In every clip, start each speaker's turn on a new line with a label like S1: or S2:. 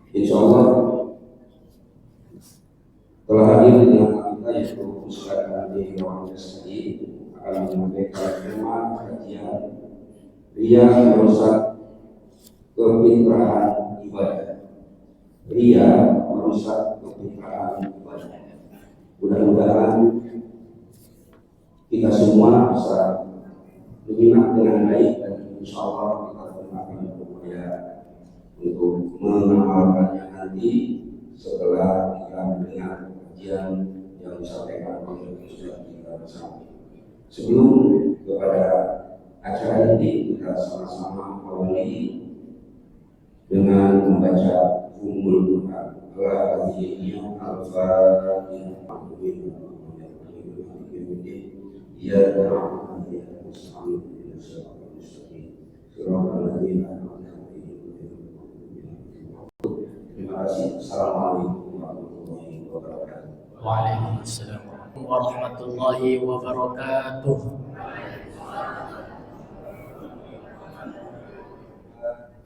S1: Insyaallah telah hadir di tengah kita yaitu Ustaz Andi Muhammad Sadi akan menyampaikan tema kajian Ria merusak kepintaran ibadah. Ria merusak kepintaran ibadah. Mudah-mudahan kita semua bisa menyimak dengan baik dan insyaallah kita akan berupaya untuk mengamalkannya nanti setelah kita mendengar kajian yang disampaikan oleh Ustaz kita bersama. Sebelum kepada acara ini kita sama-sama awali dengan membaca Ummul Quran. Al-Fatihah Al-Fatihah Ya Rahman Ya Mustaqim Terima kasih. Assalamualaikum warahmatullahi wabarakatuh.
S2: Waalaikumsalam warahmatullahi wabarakatuh.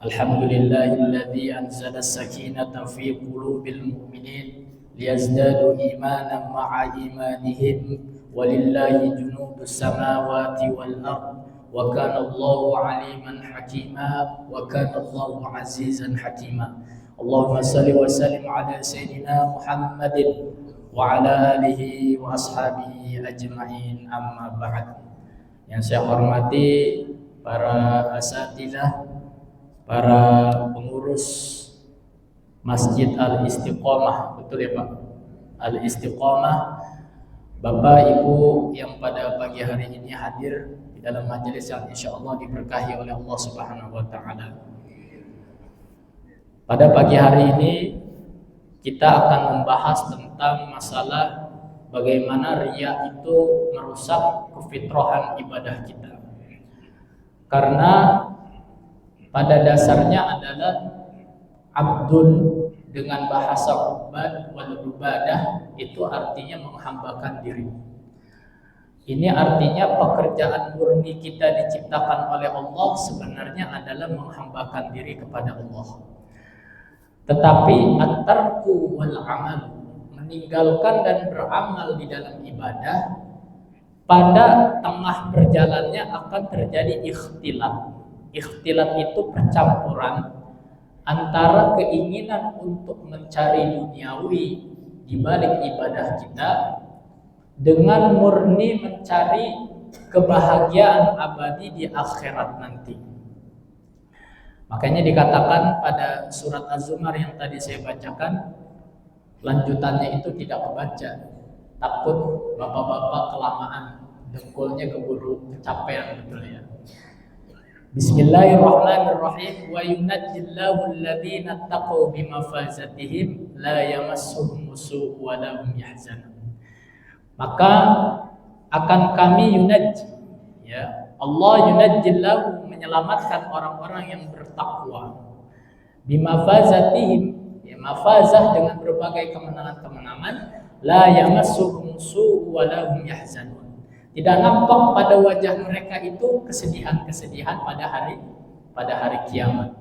S2: Alhamdulillahilladzi anzala as-sakinata fi qulubil mu'minin liyazdadu imanan ma'a imanihim walillahi junudus samawati wal ard wa kana Allahu aliman hakima wa kana Allahu azizan hakima. Allahumma salli wa sallim ala sayyidina Muhammadin wa ala alihi wa ashabihi ajma'in, amma ba'd. Yang saya hormati para asatidzah, para pengurus Masjid Al-Istiqomah, betul ya Pak? Al-Istiqomah, Bapak Ibu yang pada pagi hari ini hadir di dalam majelis yang insya Allah diberkahi oleh Allah Subhanahu wa Ta'ala. Pada pagi hari ini kita akan membahas tentang masalah bagaimana riya itu merusak kefitrahan ibadah kita. Karena pada dasarnya adalah abdun dengan bahasa ubad wal ibadah itu artinya menghambakan diri. Ini artinya pekerjaan murni kita diciptakan oleh Allah sebenarnya adalah menghambakan diri kepada Allah. Tetapi at-tarku wal amal, meninggalkan dan beramal di dalam ibadah, pada tengah berjalannya akan terjadi ikhtilat. Ikhtilat itu percampuran antara keinginan untuk mencari duniawi di balik ibadah kita dengan murni mencari kebahagiaan abadi di akhirat nanti. Makanya dikatakan pada surat Az-Zumar yang tadi saya bacakan, lanjutannya itu tidak kebaca. Takut bapak-bapak kelamaan, dengkulnya keburu kecapean, betul ya. Bismillahirrahmanirrahim. Wa yunajjillahu alladhina taqaw bimafazatihim la yamassuhum su' wa lahum yahzanun. Maka akan kami yunajji, ya, Allah yunajjillahu, menyelamatkan orang-orang yang bertakwa. Bimafazatihim, ya, mafazah dengan berbagai kemenangan-kemenangan, la yamassuhum su' wa lahum yahzanun. Tidak nampak pada wajah mereka itu kesedihan-kesedihan pada hari kiamat.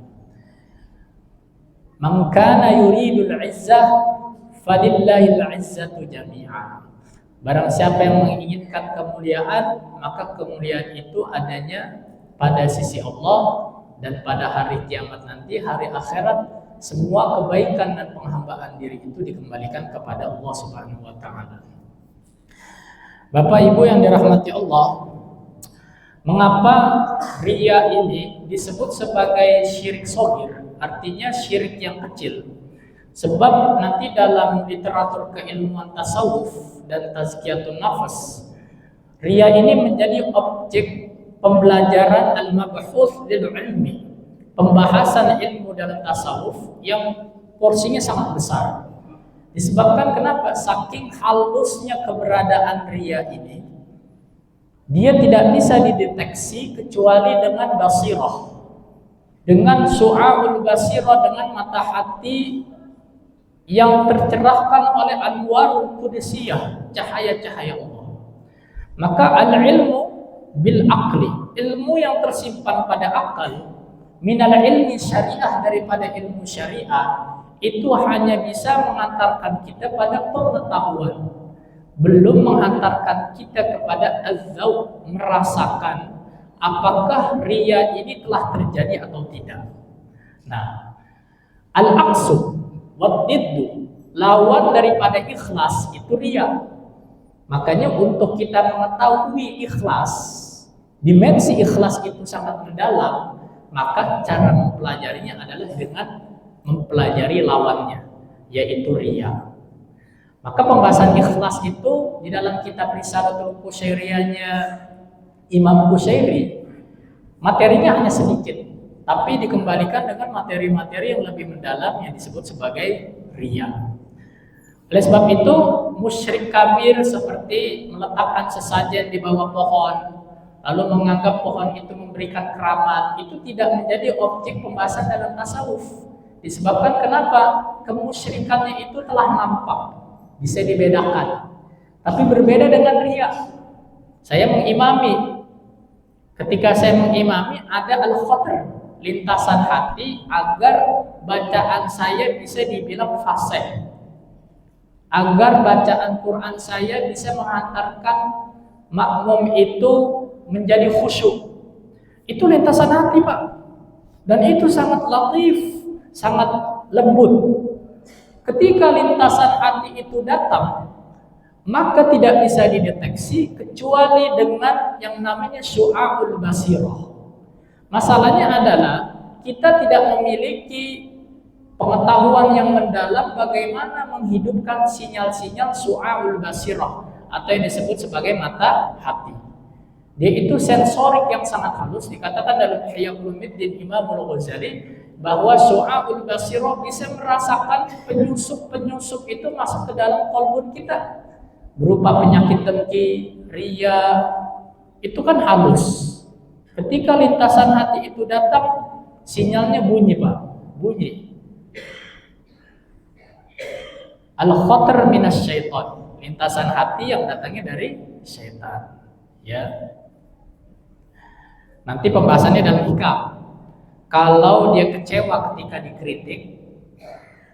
S2: Man kana yuridul izzah falillahil izzatu jami'a. Barang siapa yang menginginkan kemuliaan, maka kemuliaan itu adanya pada sisi Allah, dan pada hari kiamat nanti, hari akhirat, semua kebaikan dan penghambaan diri itu dikembalikan kepada Allah Subhanahu wa Ta'ala. Bapak Ibu yang dirahmati Allah, mengapa riya ini disebut sebagai syirik shogir, artinya syirik yang kecil? Sebab nanti dalam literatur keilmuan tasawuf dan tazkiyatun nafas, riya ini menjadi objek pembelajaran al-mabhuth lil ilmi, pembahasan ilmu dalam tasawuf yang porsinya sangat besar. Disebabkan kenapa? Saking halusnya keberadaan riya ini, dia tidak bisa dideteksi kecuali dengan basirah, dengan su'aul basirah, dengan mata hati yang tercerahkan oleh anwarul qudusiyah, cahaya-cahaya Allah. Maka al-ilmu bil aqli, ilmu yang tersimpan pada akal, minal ilmi syariah, daripada ilmu syariah, itu hanya bisa mengantarkan kita pada pengetahuan, belum mengantarkan kita kepada az-zauq, merasakan apakah riya ini telah terjadi atau tidak. Nah, al-aqsu wad-diddu, lawan daripada ikhlas itu riya. Makanya untuk kita mengetahui ikhlas, dimensi ikhlas itu sangat mendalam, maka cara mempelajarinya adalah dengan mempelajari lawannya, yaitu riya. Maka pembahasan ikhlas itu di dalam kitab Risalatul Qusyairiyahnya Imam Qusyairi, materinya hanya sedikit, tapi dikembalikan dengan materi-materi yang lebih mendalam yang disebut sebagai riya. Oleh sebab itu, musyrik kabir seperti meletakkan sesajen di bawah pohon, lalu menganggap pohon itu memberikan keramat, itu tidak menjadi objek pembahasan dalam tasawuf. Disebabkan kenapa? Kemusyrikannya itu telah nampak, bisa dibedakan. Tapi berbeda dengan riya. Saya mengimami. Ketika saya mengimami, ada al-khatr, lintasan hati agar bacaan saya bisa dibilang fasih, agar bacaan Quran saya bisa menghantarkan makmum itu menjadi khusyuk. Itu lintasan hati, Pak. Dan itu sangat latif, sangat lembut. Ketika lintasan hati itu datang, maka tidak bisa dideteksi kecuali dengan yang namanya syu'a'ul basirah. Masalahnya adalah kita tidak memiliki pengetahuan yang mendalam bagaimana menghidupkan sinyal-sinyal syu'a'ul basirah atau yang disebut sebagai mata hati. Dia itu sensorik yang sangat halus. Dikatakan dalam Ihya Ulumuddin Imam Al-Ghazali bahwa syu'a'ul basirah bisa merasakan penyusup-penyusup itu masuk ke dalam qalbun kita, berupa penyakit dengki, riya. Itu kan halus. Ketika lintasan hati itu datang, sinyalnya bunyi, Pak, bunyi. Al-khatr minas syaitan, lintasan hati yang datangnya dari syaitan. Ya. Nanti pembahasannya dalam hikam. Kalau dia kecewa ketika dikritik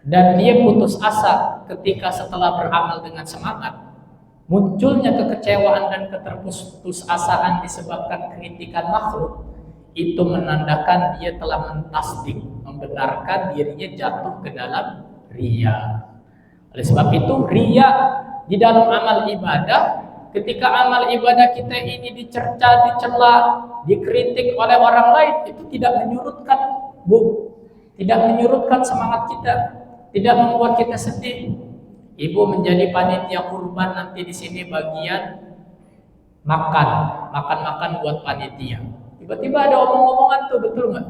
S2: dan dia putus asa ketika setelah beramal dengan semangat, munculnya kekecewaan dan keterputusasaan disebabkan kritikan makhluk, itu menandakan dia telah mentasdik, membenarkan dirinya jatuh ke dalam riya. Oleh sebab itu, riya di dalam amal ibadah, ketika amal ibadah kita ini dicerca, dicela, dikritik oleh orang lain, itu tidak menyurutkan, tidak menyurutkan semangat kita, tidak membuat kita sedih. Ibu menjadi panitia kurban nanti di sini bagian makan buat panitia. Tiba-tiba ada omong-omongan tuh, betul nggak?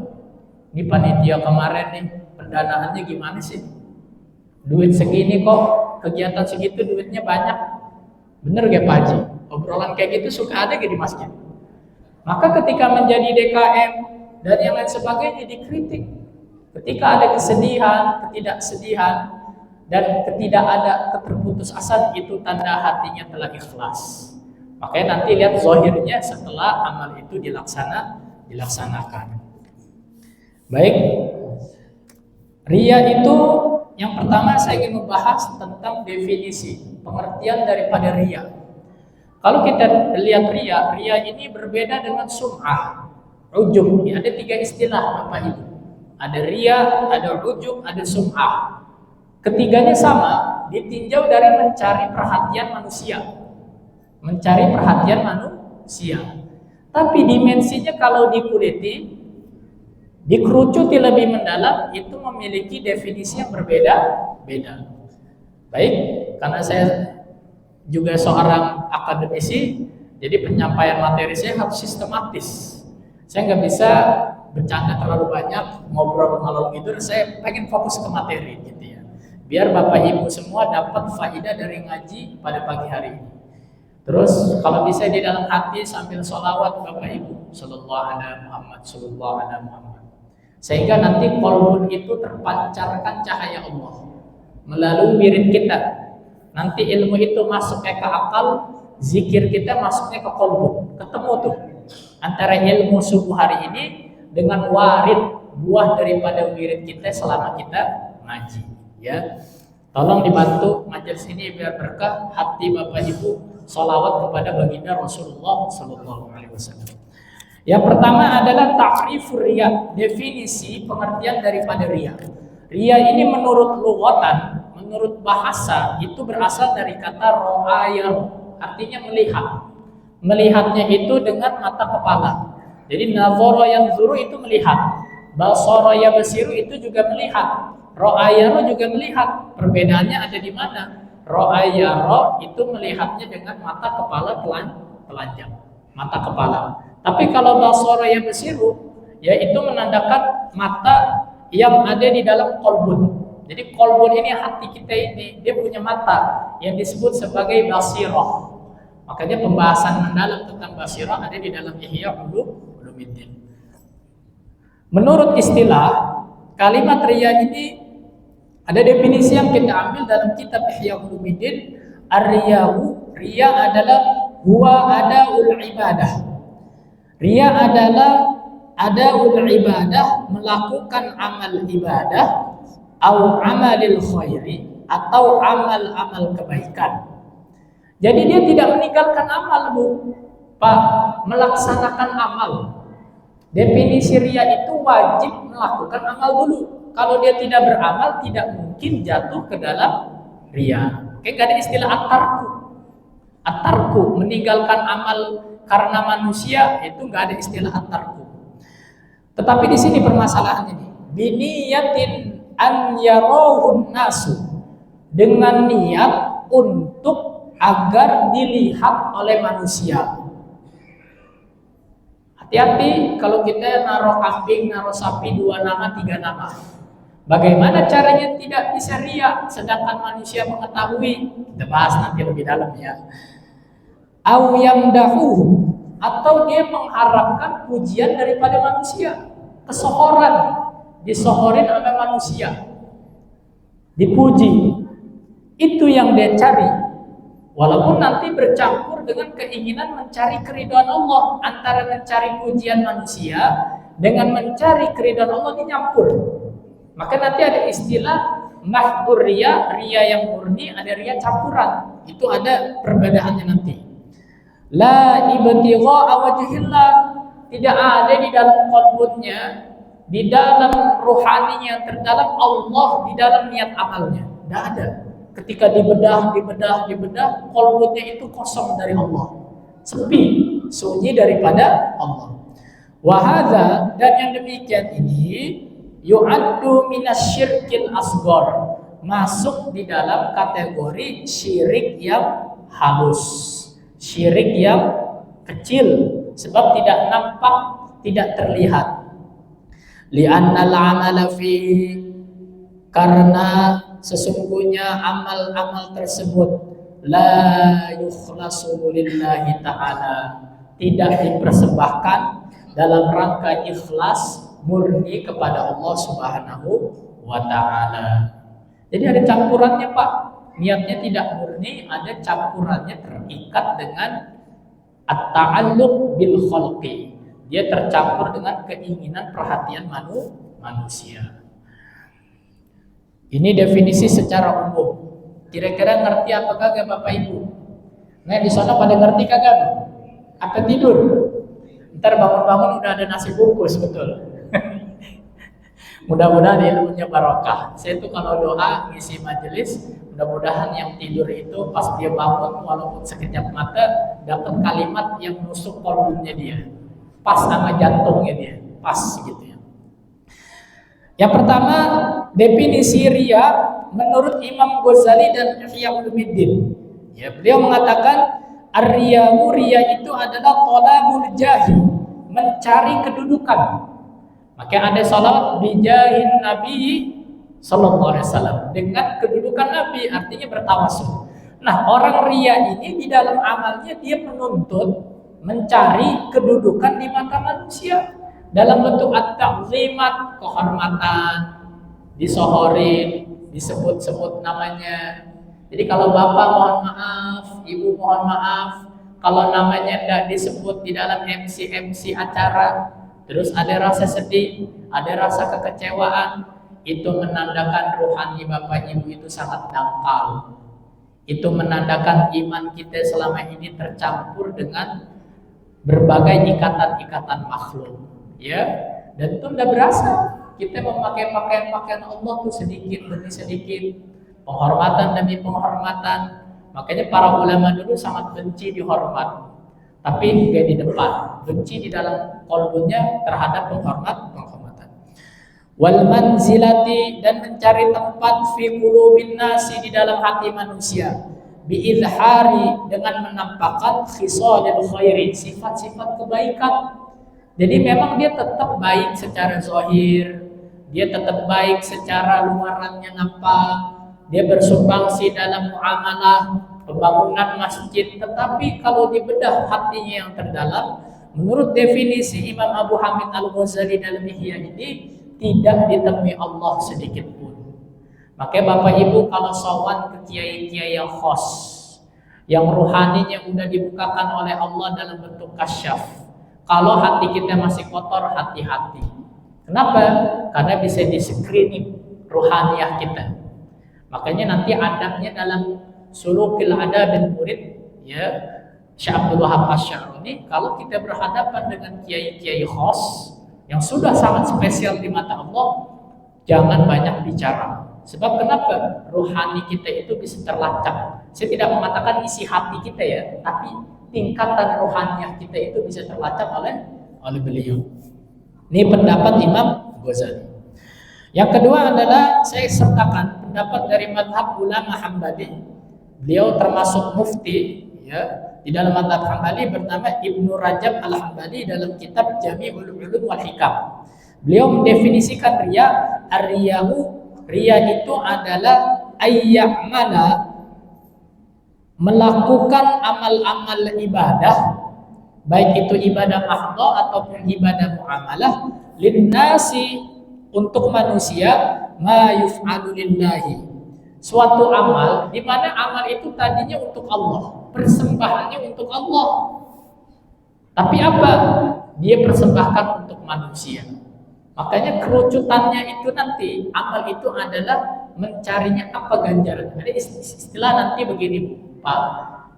S2: Ini panitia kemarin nih pendanaannya gimana sih? Duit segini kok, kegiatan segitu duitnya banyak. Bener gak Pak Haji? Obrolan kayak gitu suka ada gak di masjid? Maka ketika menjadi DKM dan yang lain sebagainya dikritik. Ketika ada kesedihan, ketidaksedihan, dan tidak ada keterputusasaan, itu tanda hatinya telah ikhlas. Makanya nanti lihat zahirnya setelah amal itu dilaksanakan. Baik, riya itu yang pertama saya ingin membahas tentang definisi, pengertian daripada riya. Kalau kita lihat riya ini berbeda dengan sum'ah, ujub. Ada 3 istilah Bapak Ibu. Ada riya, ada ujub, ada sum'ah. Ketiganya sama, ditinjau dari mencari perhatian manusia. Mencari perhatian manusia. Tapi dimensinya kalau dikuliti, dikerucuti lebih mendalam, itu memiliki definisi yang berbeda-beda. Baik, karena saya juga seorang akademisi, jadi penyampaian materi saya harus sistematis. Saya nggak bisa bercanda terlalu banyak, ngobrol ngalor ngidul. Saya pengen fokus ke materi, gitu ya. Biar Bapak Ibu semua dapat faedah dari ngaji pada pagi hari ini. Terus kalau bisa di dalam hati sambil sholawat Bapak Ibu, sallallahu alaihi Muhammad, sallallahu alaihi Muhammad. Sehingga nanti qalbun itu terpancarkan cahaya Allah melalui wirid kita. Nanti ilmu itu masuknya ke akal, zikir kita masuknya ke qalbun. Ketemu tuh antara ilmu subuh hari ini dengan warid, buah daripada wirid kita selama kita ngaji. Ya, tolong dibantu majelis ini biar berkah hati Bapak Ibu sholawat kepada baginda Rasulullah Sallallahu Alaihi Wasallam. Yang pertama adalah ta'rifur riya, definisi pengertian daripada riya. Riya ini menurut lughatan, menurut bahasa itu berasal dari kata ro'ayar, artinya melihat. Melihatnya itu dengan mata kepala. Jadi nazara yanzuru itu melihat, basara yabsiru itu juga melihat, ro'ayaro juga melihat. Perbedaannya ada di mana? Ro'ayaro itu melihatnya dengan mata kepala telanjang, mata kepala. Tapi kalau basara yabsiru, yaitu menandakan mata yang ada di dalam qalbun. Jadi qalbun ini, hati kita ini, dia punya mata yang disebut sebagai basirah. Makanya pembahasan mendalam tentang basirah ada di dalam Ihya Ulumuddin. Menurut istilah, kalimat riya ini ada definisi yang kita ambil dalam kitab Ihya Ulumuddin. Ar-riya'u, riya adalah huwa adaul ibadah. Riya adalah adaul ibadah, melakukan amal ibadah, au amalil khairi, atau amal-amal kebaikan. Jadi dia tidak meninggalkan amal, Bu. Pak, melaksanakan amal. Definisi riya itu wajib melakukan amal dulu. Kalau dia tidak beramal, tidak mungkin jatuh ke dalam riya. Oke, gak ada istilah at-tarku. At-tarku, meninggalkan amal karena manusia, itu gak ada istilah at-tarku. Tetapi di sini permasalahan ini. Biniyatin an yarahun nasu. Dengan niat untuk agar dilihat oleh manusia. Hati-hati kalau kita naruh kambing, naruh sapi 2 nama, 3 nama. Bagaimana caranya tidak bisa riya sedangkan manusia mengetahui? Kita bahas nanti lebih dalam ya. Au yamdahu, atau dia mengharapkan pujian daripada manusia, kesohoran, disohorin oleh manusia, dipuji. Itu yang dia cari. Walaupun nanti bercampur dengan keinginan mencari keridhaan Allah. Antara mencari pujian manusia dengan mencari keridhaan Allah dinyampur. Maka nanti ada istilah mahdur riya, riya yang murni, ada riya campuran. Itu ada perbedaannya nanti. La ibtigha'a wajhillah, tidak ada di dalam qalbnya, di dalam ruhani yang terdalam Allah, di dalam niat amalnya. Tidak ada. Ketika dibedah, qalbnya itu kosong dari Allah, sepi, sunyi daripada Allah. Wahada, dan yang demikian ini yu'addu minasyirkil asghar, masuk di dalam kategori syirik yang halus, syirik yang kecil, sebab tidak nampak, tidak terlihat. Li'annal amala fi, karena sesungguhnya amal-amal tersebut la yukhlasu lillahi ta'ala, tidak dipersembahkan dalam rangka ikhlas murni kepada Allah Subhanahu wa ta'ala. Jadi ada campurannya, Pak. Niatnya tidak murni, ada campurannya, terikat dengan at-ta'alluq bil khalqi. Dia tercampur dengan keinginan perhatian manusia. Ini definisi secara umum. Kira-kira ngerti apa kagak Bapak Ibu? Nah di sana pada ngerti kagak? Apa tidur? Ntar bangun-bangun udah ada nasi bungkus, betul. Mudah-mudahan ilmunya barokah. Saya tuh kalau doa ngisi majelis, mudah-mudahan yang tidur itu pas dia bangun walaupun sekejap mata dapat kalimat yang nusuk kolbunnya dia, pas sama jantungnya dia, pas gitu ya. Yang pertama, definisi riya menurut Imam Ghazali dan Ihya Ulumuddin. Ya, beliau mengatakan ar-riya'u, riya itu adalah thalabul jahi, mencari kedudukan. Maka ada salawat bijahin Nabi sallallahu alaihi wasallam, dengan kedudukan Nabi, artinya bertawasul. Nah, orang riya ini di dalam amalnya dia menuntut mencari kedudukan di mata manusia. Dalam bentuk at-ta'zimat, kehormatan, disohorin, disebut-sebut namanya. Jadi kalau bapak mohon maaf, ibu mohon maaf, kalau namanya tidak disebut di dalam MC acara, terus ada rasa sedih, ada rasa kekecewaan, itu menandakan rohani Bapak Ibu itu sangat dangkal. Itu menandakan iman kita selama ini tercampur dengan berbagai ikatan-ikatan makhluk, ya. Dan itu udah berasa kita memakai pakaian-pakaian Allah tuh sedikit demi sedikit, penghormatan demi penghormatan. Makanya para ulama dulu sangat benci dihormat, tapi gak di depan, benci di dalam kolbunya terhadap penghormatan. Wal manzilati, dan mencari tempat fi qulubin nasi, di dalam hati manusia, bi izhari, dengan menampakkan khisalil khairi, sifat-sifat kebaikan. Jadi memang dia tetap baik secara zahir, dia tetap baik secara luarannya nampak, dia bersumbangsi dalam muamalah, pembangunan masjid, tetapi kalau dibedah hatinya yang terdalam, menurut definisi Imam Abu Hamid Al-Ghazali dalam Ihya ini, tidak ditemui Allah sedikit pun. Makanya Bapak Ibu kalau sowan ke kiai-kiai yang khos, yang ruhaninya udah dibukakan oleh Allah dalam bentuk kasyaf, kalau hati kita masih kotor, hati-hati. Kenapa? Karena bisa di-screening ruhaniyah kita. Makanya nanti adabnya dalam sulukil adab murid, ya, Syekh Abdul Wahab Asy-Sya'rani, kalau kita berhadapan dengan kiai-kiai khos yang sudah sangat spesial di mata Allah, jangan banyak bicara. Sebab kenapa? Rohani kita itu bisa terlacak. Saya tidak mengatakan isi hati kita ya, tapi tingkatan rohaniah kita itu bisa terlacak oleh beliau. Ini pendapat Imam Ghazali. Yang kedua adalah saya sertakan pendapat dari mazhab ulama Hambali. Beliau termasuk mufti, ya. Di dalam mazhab Hambali bernama Ibnu Rajab Al-Hambali dalam kitab Jami'ul Ulum wal Hikam. Beliau mendefinisikan riya, riya itu adalah ayya'mala, melakukan amal-amal ibadah, baik itu ibadah mahdha ataupun ibadah muamalah, linnasi, untuk manusia, ma yuf'alu lillahi, suatu amal di mana amal itu tadinya untuk Allah, persembahannya untuk Allah, tapi apa? Dia persembahkan untuk manusia. Makanya kerucutannya itu nanti amal itu adalah mencarinya apa ganjaran. Ada istilah nanti begini Pak,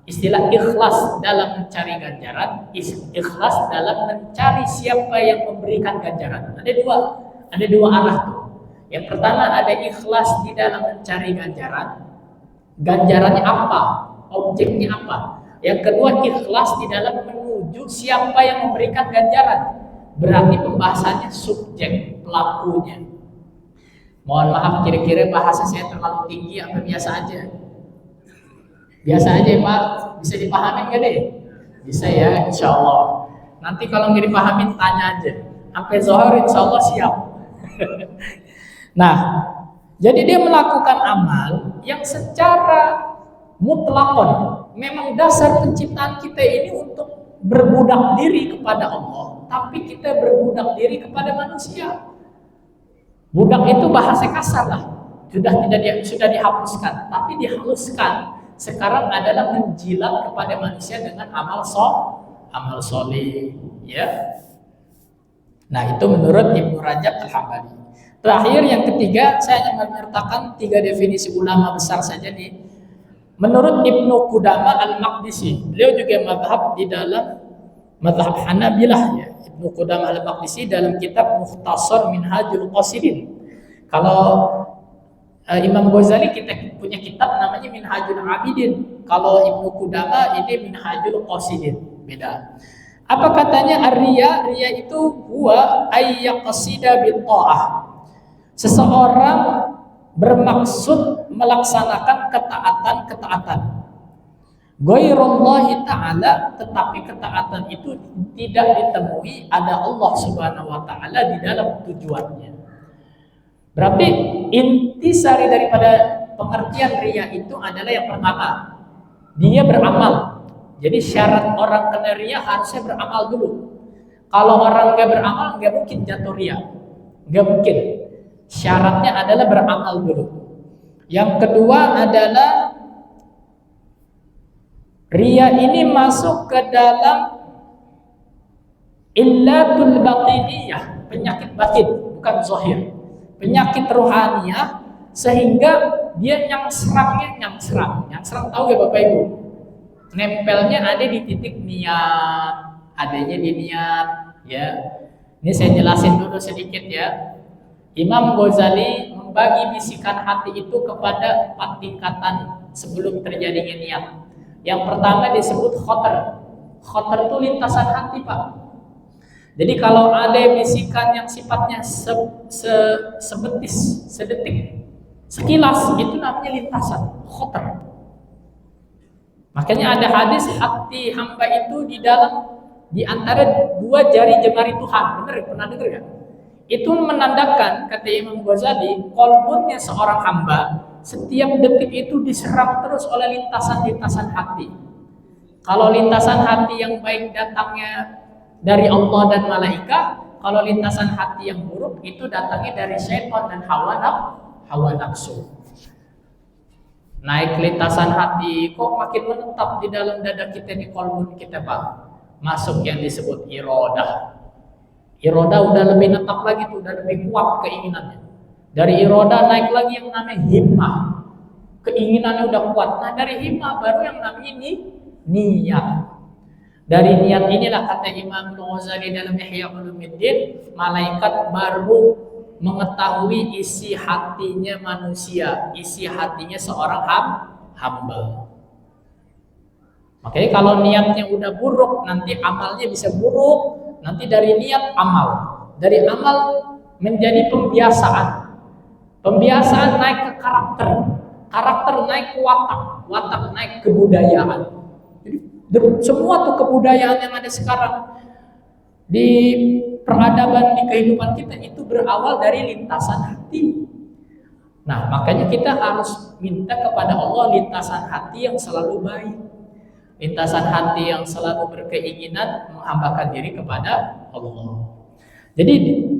S2: istilah ikhlas dalam mencari ganjaran, ikhlas dalam mencari siapa yang memberikan ganjaran. Ada dua arah tuh. Yang pertama ada ikhlas di dalam mencari ganjaran. Ganjarannya apa? Objeknya apa? Yang kedua ikhlas di dalam menuju siapa yang memberikan ganjaran. Berarti pembahasannya subjek, pelakunya. Mohon maaf kira-kira bahasa saya terlalu tinggi apa biasa aja? Biasa aja Pak, bisa dipahami nggak deh? Bisa ya, insya Allah. Nanti kalau nggak dipahamin tanya aja. Sampai zuhur insya Allah siap. Nah, jadi dia melakukan amal yang secara mutlakon, memang dasar penciptaan kita ini untuk berbudak diri kepada Allah, tapi kita berbudak diri kepada manusia. Budak itu bahasa kasar lah, sudah dihapuskan, tapi dihaluskan. Sekarang adalah menjilat kepada manusia dengan amal soleh, ya. Nah itu menurut Ibnu Rajab Al-Hambali. Terakhir yang ketiga, saya hanya menyertakan 3 definisi ulama besar saja nih. Menurut Ibnu Qudamah Al-Maqdisi, beliau juga mazhab di dalam mazhab Hanabilah ya. Ibnu Qudamah Al-Maqdisi dalam kitab Mukhtasar Minhajul Qasidin. Kalau Imam Ghazali kita punya kitab namanya Minhajul Abidin. Kalau Ibnu Qudamah ini Minhajul Qasidin, beda. Apa katanya ar-riya? Riya itu huwa ayyaqsida bil ta'ah. Seseorang bermaksud melaksanakan ketaatan. Ghairullahi ta'ala, tetapi ketaatan itu tidak ditemui ada Allah Subhanahu wa taala di dalam tujuannya. Berarti intisari daripada pengertian riya itu adalah yang pertama, dia beramal. Jadi syarat orang kena riya harusnya beramal dulu. Kalau orang nggak beramal nggak mungkin jatuh riya, nggak mungkin. Syaratnya adalah beramal dulu. Yang kedua adalah riya ini masuk ke dalam illatul batiniyah, penyakit batin, bukan zahir. penyakit rohaniah, sehingga dia serang tahu ya Bapak Ibu, nempelnya ada di titik niat, adanya di niat ya. Ini saya jelasin dulu sedikit ya. Imam Ghazali membagi bisikan hati itu kepada 4 tingkatan sebelum terjadinya niat. Yang pertama disebut khotar. Khotar itu lintasan hati, Pak. Jadi kalau ada bisikan yang sifatnya sebetis, sedetik, sekilas, itu namanya lintasan, khotar. Makanya ada hadis hati hamba itu di antara 2 jari jemari Tuhan. Benar, pernah dengar ya? Itu menandakan, kata Imam Ghazali, qalbunnya seorang hamba setiap detik itu diserang terus oleh lintasan-lintasan hati. Kalau lintasan hati yang baik datangnya dari Allah dan malaikat, kalau lintasan hati yang buruk itu datangnya dari syaitan dan hawa nafsu. Naik lintasan hati kok makin menetap di dalam dada kita, di qalbun kita, Pak. Masuk yang disebut iradah. Iradah udah lebih netap lagi tuh, udah lebih kuat keinginannya. Dari iradah naik lagi yang namanya himmah. Keinginannya udah kuat. Nah, dari himmah baru yang namanya niat. Dari niat inilah kata Imam Ghazali dalam Ihya Ulumuddin, malaikat baru mengetahui isi hatinya manusia, isi hatinya seorang hamba. Makanya kalau niatnya udah buruk, nanti amalnya bisa buruk. Nanti dari niat amal, dari amal menjadi pembiasaan. Pembiasaan naik ke karakter naik ke watak naik ke kebudayaan. Jadi semua tuh kebudayaan yang ada sekarang di peradaban, di kehidupan kita itu berawal dari lintasan hati. Nah, makanya kita harus minta kepada Allah lintasan hati yang selalu baik. Lintasan hati yang selalu berkeinginan menghambakan diri kepada Allah. Jadi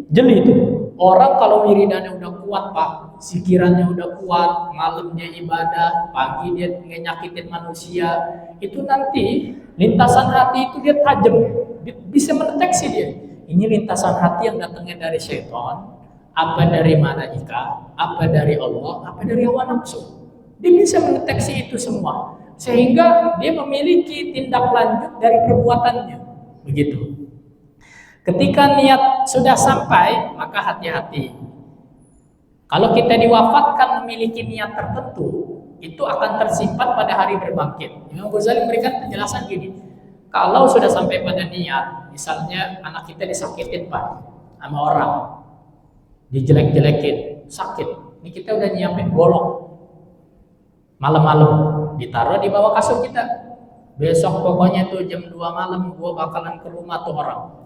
S2: jeli itu. Orang kalau wiridannya udah kuat, Pak, sikirannya udah kuat, malamnya ibadah, pagi dia nyakitin manusia, itu nanti lintasan hati itu dia tajam, bisa mendeteksi dia. Ini lintasan hati yang datangnya dari syaitan, apa dari malaikat, apa dari Allah, apa dari hawa nafsu. Dia bisa mendeteksi itu semua. Sehingga dia memiliki tindak lanjut dari perbuatannya. Begitu. Ketika niat sudah sampai, maka hati-hati. Kalau kita diwafatkan memiliki niat tertentu, itu akan tersimpan pada hari berbangkit. Imam Ghazali memberikan penjelasan gini. Kalau sudah sampai pada niat, misalnya anak kita disakitin, Pak, sama orang, dijelek-jelekin, sakit. Ini kita udah nyiapin golok. Malam-malam ditaruh di bawah kasur kita. Besok pokoknya tuh jam 2 malam gua bakalan ke rumah tuh orang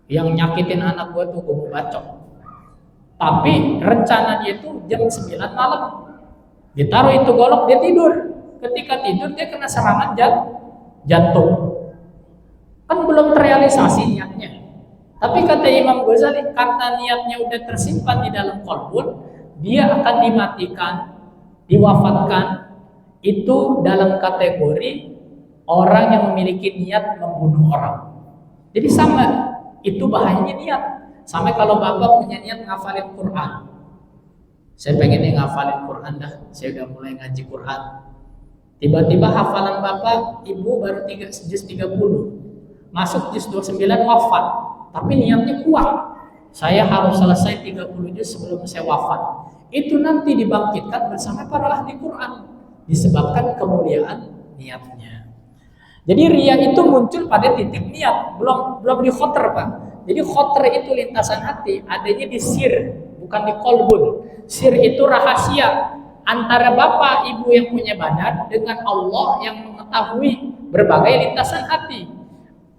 S2: yang nyakitin anak gua tuh, gua mau bacok. Tapi rencana dia tuh jam 9 malam ditaruh itu golok, dia tidur. Ketika tidur dia kena serangan jantung. Kan belum terrealisasi niatnya. Tapi kata Imam Ghazali, karena niatnya udah tersimpan di dalam qalbun, dia akan dimatikan, diwafatkan. Itu dalam kategori orang yang memiliki niat membunuh orang. Jadi sama, itu bahayanya niat. Sampai kalau Bapak punya niat ngafalin Quran, saya pengen nih ngafalin Quran dah, saya udah mulai ngaji Quran. Tiba-tiba hafalan Bapak, Ibu baru juz 30, masuk juz 29 wafat. Tapi niatnya kuat, saya harus selesai 30 juz sebelum saya wafat. Itu nanti dibangkitkan bersama para ahli Quran, disebabkan kemuliaan niatnya. Jadi riya itu muncul pada titik niat, belum di khotar, Pak. Jadi khotar itu lintasan hati, adanya di sir, bukan di qalbun. Sir itu rahasia antara bapak ibu yang punya badan dengan Allah yang mengetahui berbagai lintasan hati.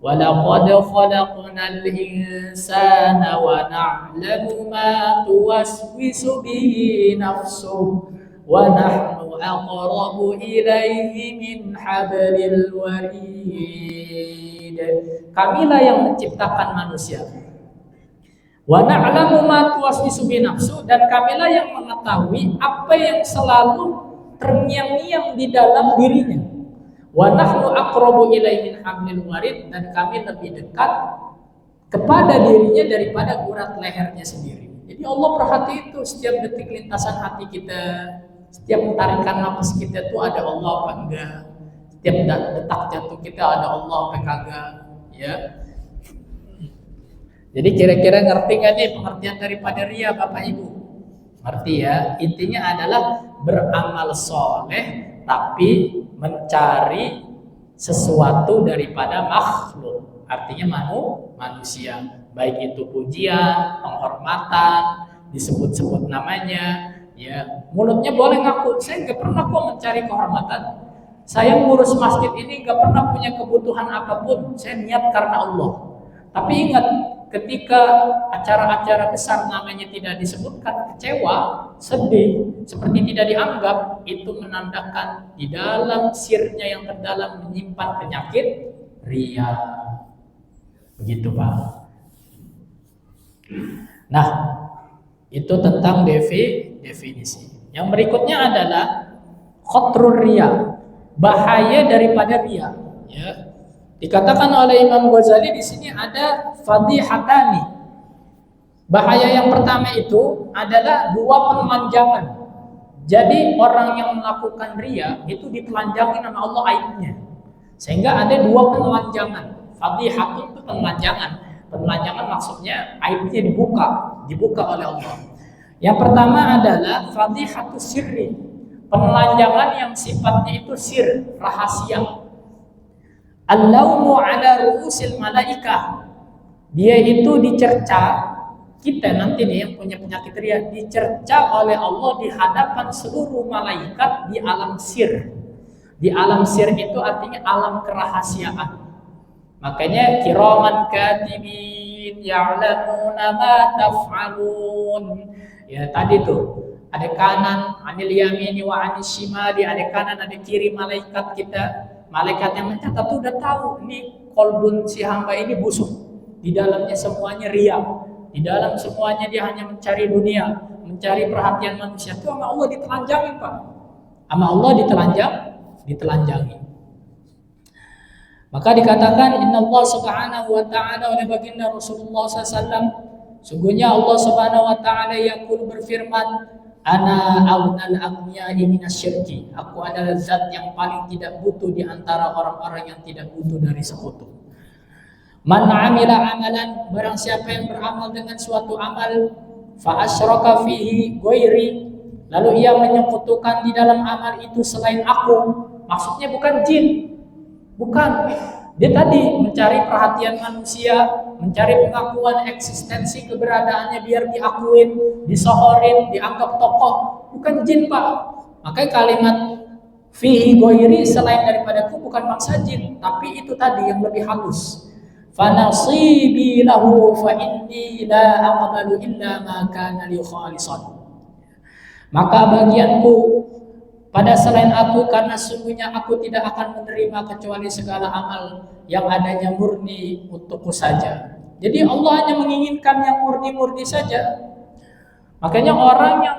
S2: Walaqad khalaqnal insana wa na'lamu ma tuwaswisu bihi nafsuhu wa nahnu aqrabu ilaihi min hablil warid. Kamilah yang menciptakan manusia. Wa na'lamu ma tuwaswisu bihi nafsuhu, dan kamilah yang mengetahui apa yang selalu terngiang-ngiang di dalam dirinya. Wa nahnu aqrabu ilaihi min hablil warid, dan kami lebih dekat kepada dirinya daripada urat lehernya sendiri. Jadi Allah perhati itu setiap detik lintasan hati kita, setiap tarikan nafas kita tuh ada Allah apa enggak, setiap detak jantung kita ada Allah apa kagak, ya. Jadi kira-kira ngerti nggak nih pengertian daripada ria, Bapak Ibu? Ngerti ya? Intinya adalah beramal soleh tapi mencari sesuatu daripada makhluk, artinya manusia, baik itu pujian, penghormatan, disebut-sebut namanya, ya. Mulutnya boleh ngaku, saya nggak pernah kok mencari kehormatan, saya ngurus masjid ini nggak pernah punya kebutuhan apapun, saya niat karena Allah. Tapi ingat, ketika acara-acara besar namanya tidak disebutkan, kecewa, sedih, seperti tidak dianggap, itu menandakan di dalam sirnya yang terdalam menyimpan penyakit ria. Begitu, Pak. Nah, itu tentang definisi. Yang berikutnya adalah khotrur ria, bahaya daripada ria, ya. Dikatakan oleh Imam Ghazali di sini ada fadihatani. Bahaya yang pertama itu adalah dua penelanjangan. Jadi orang yang melakukan ria itu ditelanjangin sama Allah aibnya. Sehingga ada dua penelanjangan. Fadihatun itu penelanjangan. Penelanjangan maksudnya aibnya dibuka oleh Allah. Yang pertama adalah fadihatus sirri. Penelanjangan yang sifatnya itu sir, rahasia. Al-laumu ala ru'usil malaikah. Dia itu dicerca, kita nanti nih yang punya penyakit ria, dicerca oleh Allah di hadapan seluruh malaikat di alam sir. Di alam sir itu artinya alam kerahasiaan. Makanya kiraman katibin ya'lamuna ma taf'alun. Ya tadi tuh, ada kanan, anil yamini wa anis shimali, ada kanan, ada kiri malaikat kita. Malaikat yang mencatat tuh udah tahu nih kolbun si hamba ini busuk. Di dalamnya semuanya ria. Di dalam semuanya dia hanya mencari dunia, mencari perhatian manusia. Itu sama Allah ditelanjangin, Pak. Sama Allah ditelanjangi. Maka dikatakan Inna Allah subhanahu wa ta'ala oleh baginda Rasulullah SAW, sungguhnya Allah subhanahu wa ta'ala yaqul berfirman, Ana awnal agniya'i minasyirki. Aku adalah zat yang paling tidak butuh di antara orang-orang yang tidak butuh dari sekutu. Man amila amalan, barang siapa yang beramal dengan suatu amal, fa asyraka fihi ghairi, lalu ia menyekutukan di dalam amal itu selain aku. Maksudnya bukan jin. Bukan. Dia tadi mencari perhatian manusia, mencari pengakuan eksistensi keberadaannya biar diakuin, disohorin, dianggap tokoh. Bukan jin, Pak. Makanya kalimat fihi ghairi selain daripadaku bukan maksa jin, tapi itu tadi yang lebih halus. Fa nasibi lahu fa inni la aqbalu illa ma kana li khalisan. Maka bagianku pada selain aku, karena sungguhnya aku tidak akan menerima kecuali segala amal yang adanya murni untukku saja. Jadi Allah hanya menginginkan yang murni-murni saja. Makanya orang yang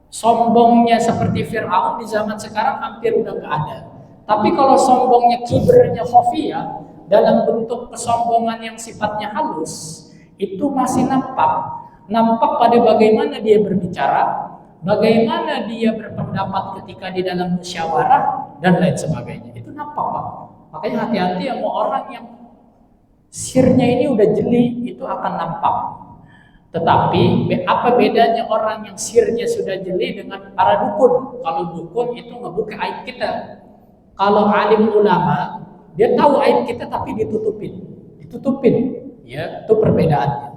S2: sombongnya seperti Fir'aun di zaman sekarang hampir udah gak ada. Tapi kalau sombongnya, kibernya khofiyah, dalam bentuk kesombongan yang sifatnya halus, itu masih nampak. Nampak pada bagaimana dia berbicara, bagaimana dia berpendapat ketika di dalam musyawarah dan lain sebagainya. Itu nampak, Pak. Makanya hati-hati sama orang yang sirnya ini udah jeli, itu akan nampak. Tetapi apa bedanya orang yang sirnya sudah jeli dengan para dukun? Kalau dukun itu ngebuka aib kita. Kalau alim ulama, dia tahu aib kita tapi ditutupin. Ya, itu perbedaannya.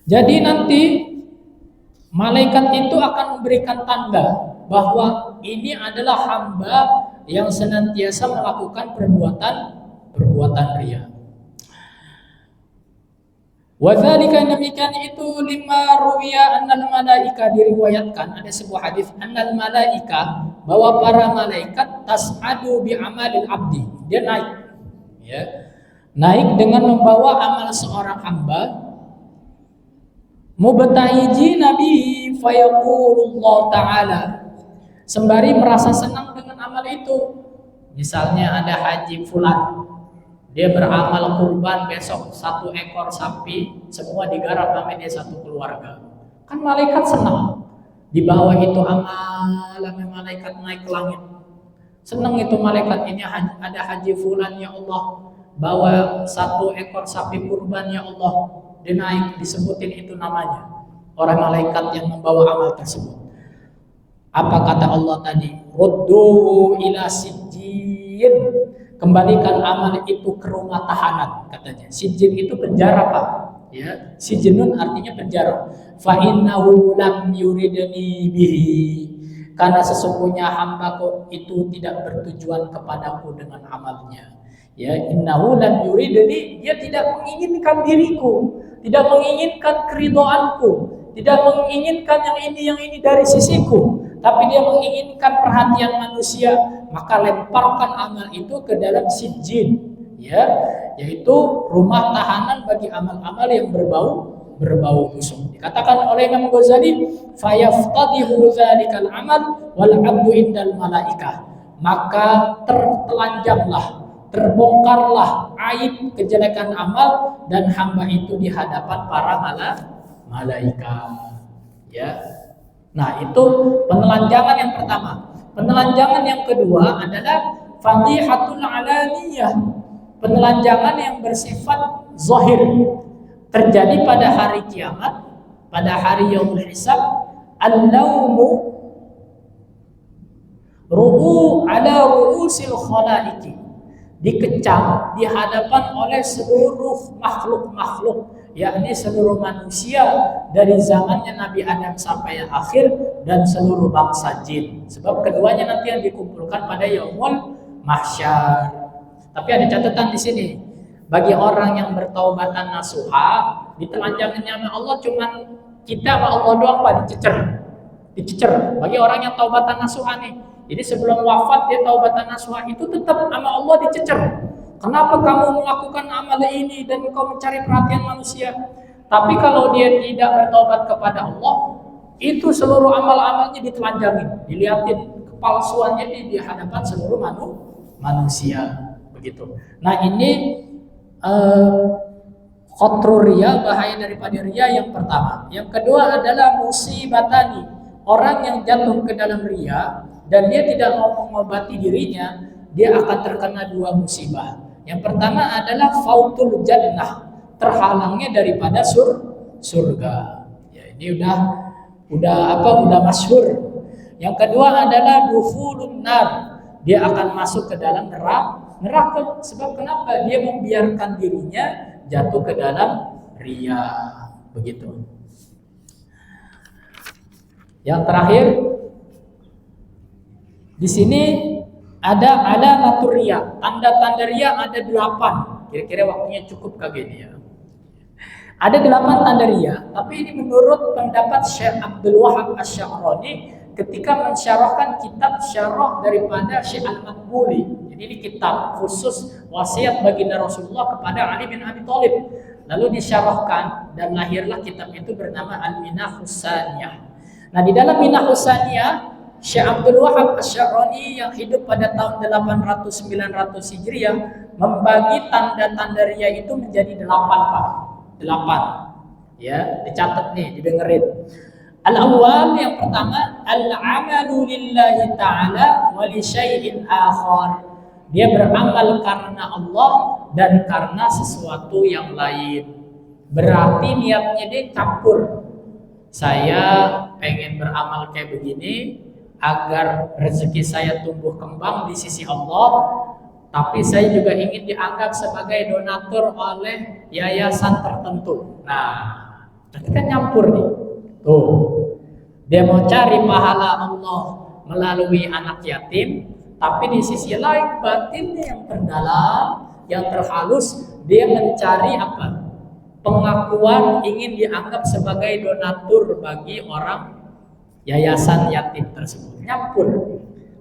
S2: Jadi nanti malaikat itu akan memberikan tanda bahwa ini adalah hamba yang senantiasa melakukan perbuatan ria. Wadzalika demikian itu lima ruwiya annal malaika, diriwayatkan ada sebuah hadis annal malaika, bahwa para malaikat tas'adu bi amalil abdi, dia naik, ya, naik dengan membawa amal seorang hamba. Mubtahiji nabi fayaqulullah ta'ala, sembari merasa senang dengan amal itu. Misalnya ada haji fulan Dia beramal kurban besok 1 ekor sapi, semua digarap sama dia satu keluarga. Kan malaikat senang. Di bawah itu amal, malaikat naik ke langit. Senang itu malaikat, ini ada haji fulan ya Allah, bawa 1 ekor sapi kurban ya Allah. Dia naik, disebutin itu namanya. Orang malaikat yang membawa amal tersebut. Apa kata Allah tadi? Ruddu ila sijjin. Kembalikan amal itu ke rumah tahanan, katanya. Sijjin itu penjara, Pak. Ya, sijnun artinya penjara. Fa innahu lam yuridni bihi. Karena sesungguhnya hambaku itu tidak bertujuan kepadaku dengan amalnya. Ya, innahu lam yuridni, dia tidak menginginkan diriku, tidak menginginkan keridhaanku, tidak menginginkan yang ini dari sisiku, tapi dia menginginkan perhatian manusia. Maka lemparkan amal itu ke dalam sijjin, ya, yaitu rumah tahanan bagi amal-amal yang berbau busuk. Dikatakan oleh Imam Ghazali, fayaftadihu dzalikal amal wal 'abdu indal malaikah. Maka tertelanjanglah, terbongkarlah aib kejelekan amal dan hamba itu di hadapan para malaikat. Ya. Nah, itu penelanjangan yang pertama. Penelanjangan yang kedua adalah fadihatul alaniyah. Penelanjangan yang bersifat zahir, terjadi pada hari kiamat, pada hari yaumul hisab. Al-laumu ru'u ala ru'usil khalaiki, dikecam di hadapan oleh seluruh makhluk-makhluk, yakni seluruh manusia dari zamannya Nabi Adam sampai yang akhir, dan seluruh bangsa jin. Sebab keduanya nanti yang dikumpulkan pada yaumul mahsyar. Tapi ada catatan di sini. Bagi orang yang bertaubatan nasuha, ditelanjangnya sama Allah cuman kita sama Allah doang, Pak, dicecer. Bagi orang yang taubatan nasuha nih. Jadi sebelum wafat dia taubatan nasuha, itu tetap sama Allah dicecer. Kenapa kamu melakukan amal ini dan kau mencari perhatian manusia? Tapi kalau dia tidak bertaubat kepada Allah, itu seluruh amal-amalnya ditelanjangin, dilihatin kepalsuannya di hadapan seluruh manusia, begitu. Nah, ini khotrur riya, bahaya daripada riya yang pertama. Yang kedua adalah musibatani, orang yang jatuh ke dalam riya dan dia tidak mau mengobati dirinya, dia akan terkena 2 musibah. Yang pertama adalah fautul jannah, terhalangnya daripada surga. Ya, ini udah masyhur. Yang kedua adalah dukhulun nar, dia akan masuk ke dalam neraka. Sebab kenapa? Dia membiarkan dirinya jatuh ke dalam riya, begitu. Yang terakhir di sini ada alamatur riya, tanda-tanda riya ada 8. Kira-kira waktunya cukup kagak ini ya. Ada 8 tanda riya, tapi ini menurut pendapat Syekh Abdul Wahab Asy-Sya'rani ketika mensyarahkan kitab syarah daripada Syekh Al-Maqbuli. Jadi ini kitab khusus wasiat baginda Rasulullah kepada Ali bin Abi Thalib. Lalu disyarahkan dan lahirlah kitab itu bernama Al-Minahus Saniyah. Nah, di dalam Minahus Saniyah, Syekh Abdul Wahab Asy-Sya'rani yang hidup pada tahun 800-900 Hijriah membagi tanda-tanda riya itu menjadi 8, Pak. 8. Ya, dicatat nih, didengerin. Al-awwal, yang pertama, al-amalu lillahi ta'ala wa li syai'in akhar. Dia beramal karena Allah dan karena sesuatu yang lain. Berarti niatnya dia campur. Saya pengen beramal kayak begini agar rezeki saya tumbuh kembang di sisi Allah, tapi saya juga ingin dianggap sebagai donatur oleh yayasan tertentu. Nah, berarti kan nyampur nih. Tuh, dia mau cari pahala Allah melalui anak yatim, tapi di sisi lain batinnya yang terdalam, yang terhalus, dia mencari apa? Pengakuan, ingin dianggap sebagai donatur bagi orang yayasan yatim tersebut. Nyampur.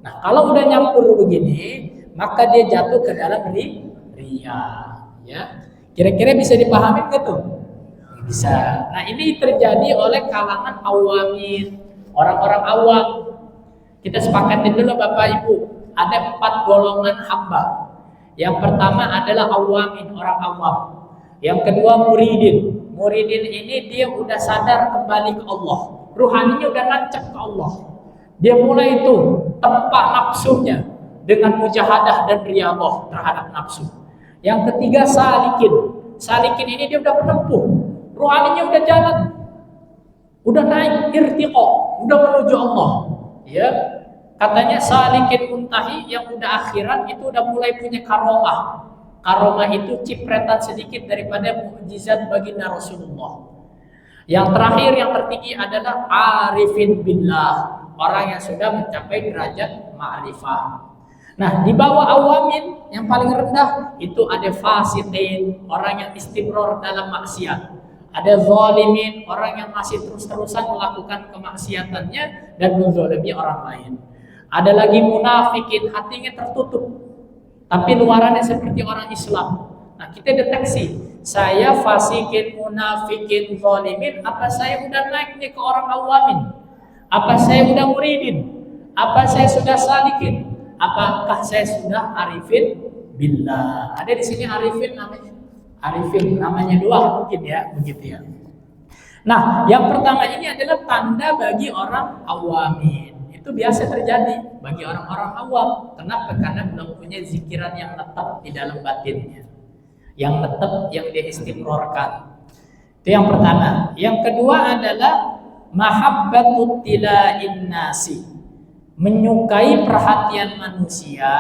S2: Nah, kalau udah nyampur begini, maka dia jatuh ke dalam riya. Ya, kira-kira bisa dipahami nggak tuh? Bisa. Nah, ini terjadi oleh kalangan awamin, orang-orang awam. Kita sepakatin dulu Bapak Ibu, ada 4 golongan hamba. Yang pertama adalah awamin, orang awam. Yang kedua muridin. Muridin ini dia udah sadar kembali ke Allah. Ruhaninya udah nancep ke Allah. Dia mulai itu tempa nafsunya dengan mujahadah dan riyadhah terhadap nafsu. Yang ketiga salikin. Salikin ini dia udah penempuh. Ruhaninya udah jalan. Udah naik irtiqa, udah menuju Allah. Ya. Katanya salikin muntahi yang udah akhirat itu udah mulai punya karomah. Karomah itu cipretan sedikit daripada mukjizat baginda Rasulullah. Yang terakhir, yang tertinggi adalah arifin billah, orang yang sudah mencapai derajat ma'rifah. Nah, di bawah awamin yang paling rendah itu ada fasiqin, orang yang istimror dalam maksiat. Ada zalimin, orang yang masih terus-terusan melakukan kemaksiatannya dan menzalimi orang lain. Ada lagi munafikin, hatinya tertutup, tapi luarannya seperti orang Islam. Nah, kita deteksi, saya fasikin, munafikin, zalimin, apa saya udah naik nih ke orang awamin? Apa saya udah muridin? Apa saya sudah salikin? Apakah saya sudah arifin billah? Ada di sini arifin namanya. Arifin namanya doang mungkin ya, begitu ya. Nah, yang pertama ini adalah tanda bagi orang awamin. Itu biasa terjadi bagi orang-orang awam. Kenapa? Karena belum punya zikiran yang tetap di dalam batinnya, yang tetap, yang diistimrorkan. Itu yang pertama. Yang kedua adalah mahabbatut tila'in nasi, menyukai perhatian manusia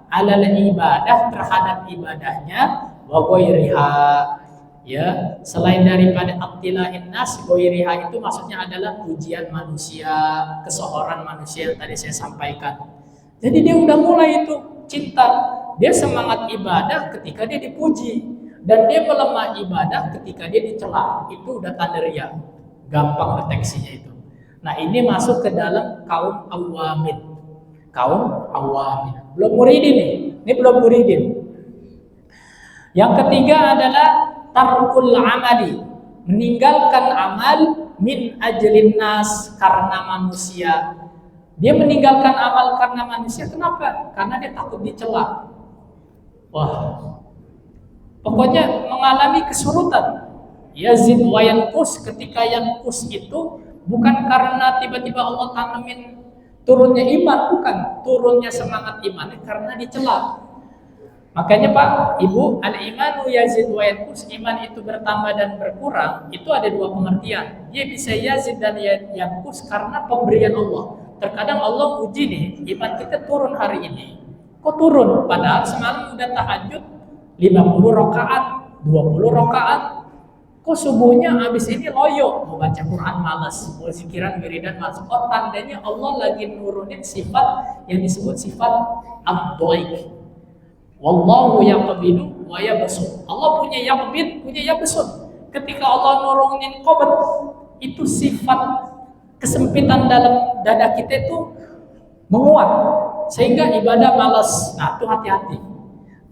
S2: alal ibadah, terhadap ibadahnya, wa ghairiha, ya, selain daripada abtila'in nas, ghairiha itu maksudnya adalah pujian manusia, kesohoran manusia yang tadi saya sampaikan. Jadi dia udah mulai itu cinta, dia semangat ibadah ketika dia dipuji, dan dia melemah ibadah ketika dia dicela. Itu udah tanda riya, gampang deteksinya itu. Nah, ini masuk ke dalam kaum awamin. Kaum awamin. Belum muridin nih. Ini belum muridin. Yang ketiga adalah tarkul amali, meninggalkan amal min ajlin nas, karena manusia. Dia meninggalkan amal karena manusia. Kenapa? Karena dia takut dicela. Wah. Pokoknya mengalami kesurutan. Yazid wa yanqus, ketika yanqus itu bukan karena tiba-tiba Allah tanamin turunnya iman, bukan, turunnya semangat iman karena dicela. Makanya Pak, Ibu, al-imanu yazid wa yanqus, iman itu bertambah dan berkurang, itu ada dua pengertian. Dia bisa yazid dan yanqus karena pemberian Allah. Terkadang Allah uji nih, iman kita turun hari ini. Kok turun? Padahal semalam udah tahajud 50 rakaat, 20 rakaat. Kok subuhnya habis ini loyo, mau baca Quran malas, mau zikiran wiridan malas. Oh, tandanya Allah lagi nurunin sifat yang disebut sifat ad-dhaif. Wallahu yaqbidu wa yabsut. Allah punya yaqbid, punya yabsut. Ketika Allah nurunin qabd, itu sifat kesempitan dalam dada kita itu menguat sehingga ibadah malas. Nah, itu hati-hati.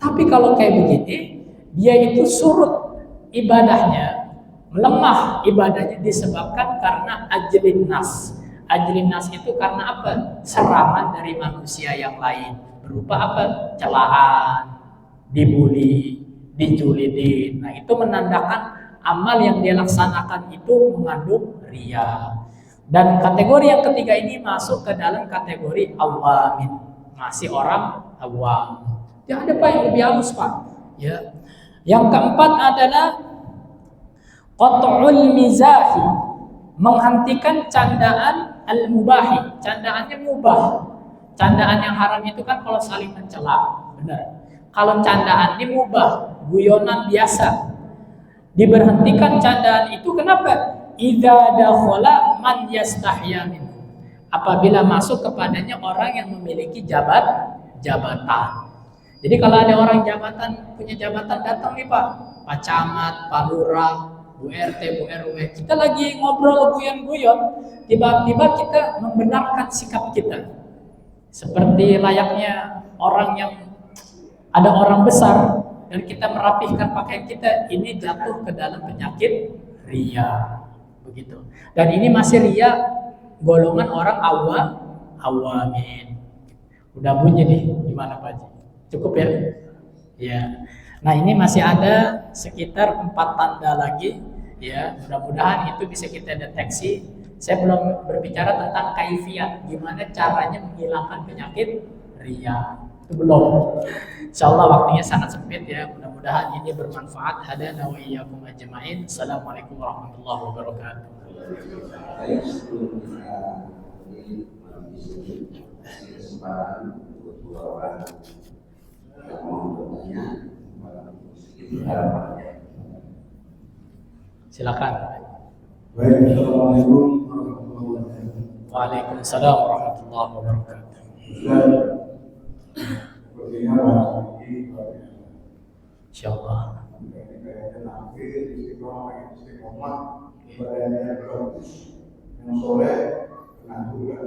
S2: Tapi kalau kayak begini, dia itu surut ibadahnya, melemah ibadahnya disebabkan karena ajlin nas. Ajlin nas itu karena apa? Serangan dari manusia yang lain. Berupa apa? Celaan, dibully, dijulidin. Nah, itu menandakan amal yang dia laksanakan itu mengandung riya. Dan kategori yang ketiga ini masuk ke dalam kategori awamin. Masih orang awam. Ya, ada Pak yang lebih halus Pak. Ya. Yang keempat adalah qat'ul mizahi, menghentikan candaan al-mubahi. Candaannya mubah. Candaan yang haram itu kan kalau saling mencela, benar. Kalau candaan ini mubah, guyonan biasa, diberhentikan candaan itu. Kenapa? Idza dakhala man yastahya minhu, apabila masuk kepadanya orang yang memiliki jabatan. Jadi kalau ada orang jabatan, punya jabatan datang nih Pak Camat, Pak Lurah, Bu RT, Bu RW, kita lagi ngobrol guyon-guyon, tiba-tiba kita membenarkan sikap kita. Seperti layaknya orang yang ada orang besar dan kita merapihkan pakaian kita, ini jatuh ke dalam penyakit riya, begitu. Dan ini masih riya golongan orang awamin. Udah bunyi nih, gimana Pak Haji? Cukup ya? Ya. Nah, ini masih ada sekitar 4 tanda lagi ya. Mudah-mudahan itu bisa kita deteksi. Saya belum berbicara tentang kaifiat, gimana caranya menghilangkan penyakit ria. Itu belum. Insyaallah waktunya sangat sempit ya. Mudah-mudahan ini bermanfaat. Hadana wa iyyakum ajmain. Assalamualaikum warahmatullahi wabarakatuh.
S1: Baik, sebelum kita di sini kasih kesempatan untuk dua orang yang mau bertanya, sedikit harapannya.
S2: Silakan.
S3: Baik, assalamualaikum warahmatullahi wabarakatuh.
S2: Waalaikumsalam warahmatullahi wabarakatuh.
S3: Ustaz, sepertinya bahasan ini
S2: Insyaallah.
S3: kayaknya nanti istiqomah ibadahnya yang bagus, yang soleh, tenang juga.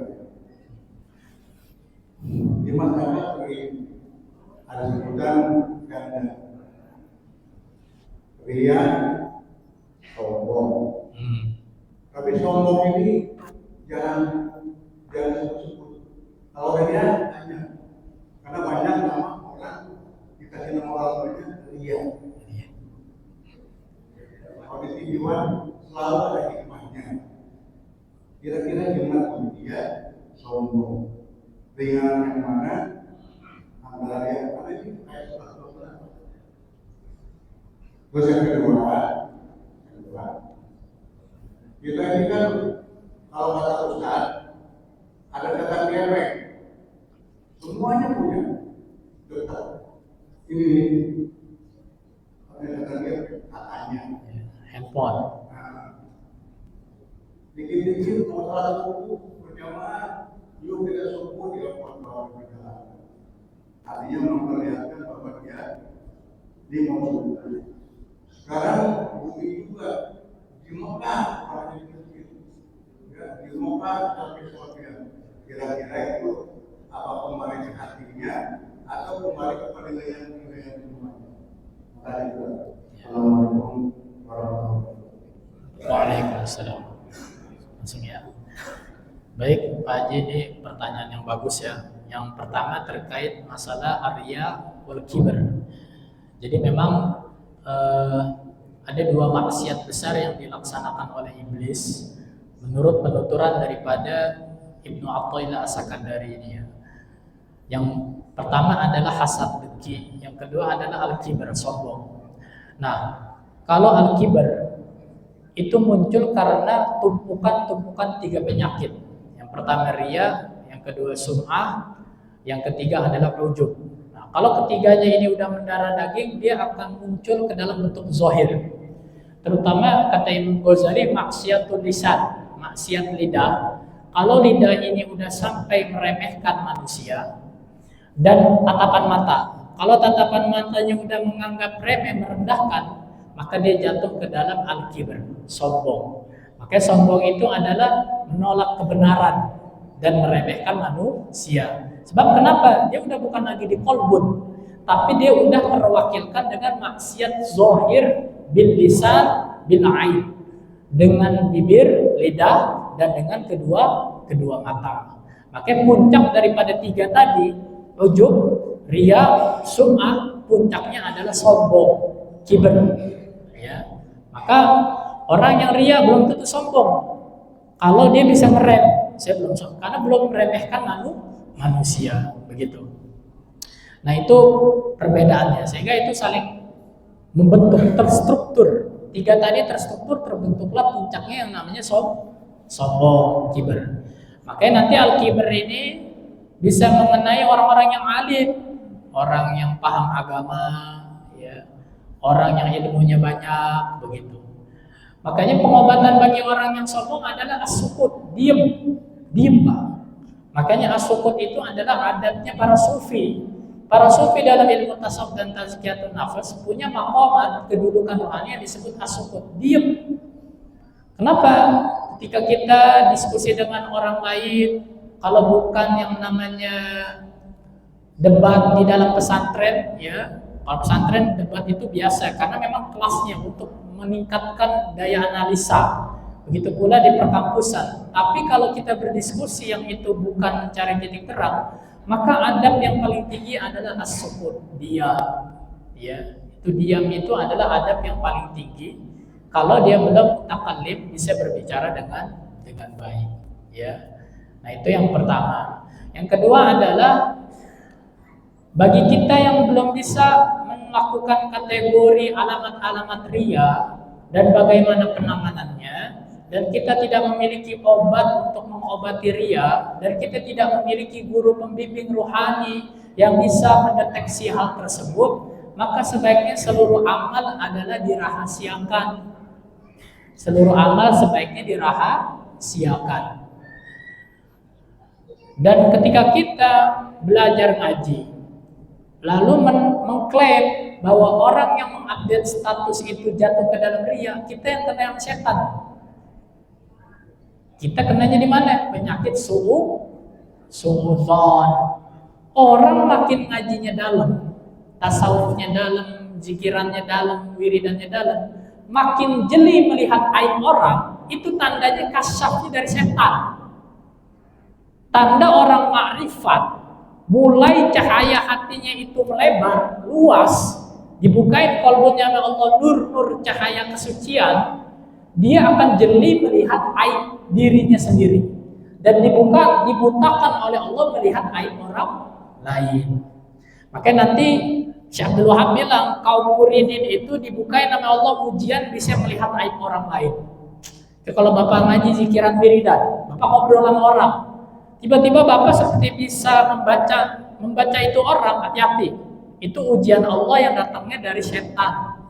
S3: Di masalah ini ada sebutan karena ria, sombong. Tapi sombong ini jangan sebut-sebut. Kalau ria hanya karena banyak nama orang dikasih nama orang banyak ria. Kalau di tujuan selalu ada hikmahnya. Kira-kira gimana dia sombong? Ringan yang mana? Antara yang mana ini kayak sesuatu. Terus yang kedua, kita ini kan kalau kata Ustaz ada kata gerek, semuanya punya. Tetap ini ada kata gerek katanya.
S2: Handphone.
S3: Dikit-dikit masalah suku berjamaah, yuk kita suku dilakukan bahwa perjalanan. Artinya memperlihatkan bahwa dia di Mosul. Sekarang bumi juga di Mekah, orang yang kecil. Ya, di Mekah sampai Sofia. Kira-kira itu apa kembali ke hatinya atau kembali kepada nilai-nilai semuanya. Maka itu. Assalamualaikum warahmatullahi wabarakatuh.
S2: Waalaikumsalam. Langsung ya. Baik, Pak Haji, ini pertanyaan yang bagus ya. Yang pertama terkait masalah arya wal kibar. Jadi memang ada dua maksiat besar yang dilaksanakan oleh iblis menurut penuturan daripada Ibnu Athaillah As-Sakandari ini ya. Yang pertama adalah hasad, dengki, yang kedua adalah al-kibar, sombong. Nah, kalau al-kibar itu muncul karena tumpukan-tumpukan 3 penyakit. Yang pertama ria, yang kedua sum'ah, yang ketiga adalah ujub. Nah, kalau ketiganya ini udah mendarah daging, dia akan muncul ke dalam bentuk zahir. Terutama kata Imam Ghazali maksiatul lisan, maksiat lidah. Kalau lidah ini udah sampai meremehkan manusia dan tatapan mata. Kalau tatapan matanya udah menganggap remeh, merendahkan, maka dia jatuh ke dalam al-kibr, sombong. Maka sombong itu adalah menolak kebenaran dan meremehkan manusia. Sebab kenapa? Dia udah bukan lagi di kolbun, tapi dia udah terwakilkan dengan maksiat zahir bil lisan bil ain, dengan bibir, lidah, dan dengan kedua mata. Maka puncak daripada 3 tadi, ujub, ria, sum'ah, puncaknya adalah sombong, kibr. Ya. Maka orang yang ria belum tentu sombong. Kalau dia bisa ngerem, saya belum sombong karena belum meremehkan manusia, begitu. Nah, itu perbedaannya, sehingga itu saling membentuk, terstruktur. 3 tadi terstruktur, terbentuklah puncaknya yang namanya sombong, kibr. Makanya nanti al-kibr ini bisa mengenai orang-orang yang alim, orang yang paham agama, ya, orang yang ilmunya banyak, begitu. Makanya pengobatan bagi orang yang sombong adalah as-sukut, diam Pak. Makanya as-sukut itu adalah adabnya para sufi. Para sufi dalam ilmu tasawuf dan tazkiyatun nafas punya maqamat, kedudukan rohani yang disebut as-sukut, diam. Kenapa? Ketika kita diskusi dengan orang lain, kalau bukan yang namanya debat di dalam pesantren, ya, kalau pesantren debat itu biasa karena memang kelasnya untuk meningkatkan daya analisa. Begitu pula di perkampusan. Tapi kalau kita berdiskusi yang itu bukan mencari titik terang, maka adab yang paling tinggi adalah as-sukut, diam. Ya, itu diam itu adalah adab yang paling tinggi. Kalau dia belum mutakallim, bisa berbicara dengan baik. Ya, nah itu yang pertama. Yang kedua adalah bagi kita yang belum bisa melakukan kategori alamat-alamat riya dan bagaimana penanganannya, dan kita tidak memiliki obat untuk mengobati riya, dan kita tidak memiliki guru pembimbing rohani yang bisa mendeteksi hal tersebut, maka sebaiknya seluruh amal adalah dirahasiakan. Seluruh amal sebaiknya dirahasiakan. Dan ketika kita belajar ngaji, lalu mengklaim bahwa orang yang mengupdate status itu jatuh ke dalam riya, kita yang kena yang setan. Kita kenanya di mana? Penyakit suudzon. Orang makin ngajinya dalam, tasawufnya dalam, zikirannya dalam, wiridannya dalam, makin jeli melihat aib orang, itu tandanya kasyafnya dari setan. Tanda orang makrifat, mulai cahaya hatinya itu melebar, luas, dibukain kolbunya oleh Allah, nur cahaya kesucian, dia akan jeli melihat aib dirinya sendiri, dan dibutakan oleh Allah melihat aib orang lain. Makanya nanti Syekh Abdul Wahab bilang, kaum muridin itu dibukain nama Allah ujian bisa melihat aib orang lain. Jadi kalau Bapak ngaji zikiran wiridan, Bapak ngobrol sama orang, tiba-tiba Bapak seperti bisa membaca itu orang, hati-hati. Itu ujian Allah yang datangnya dari setan.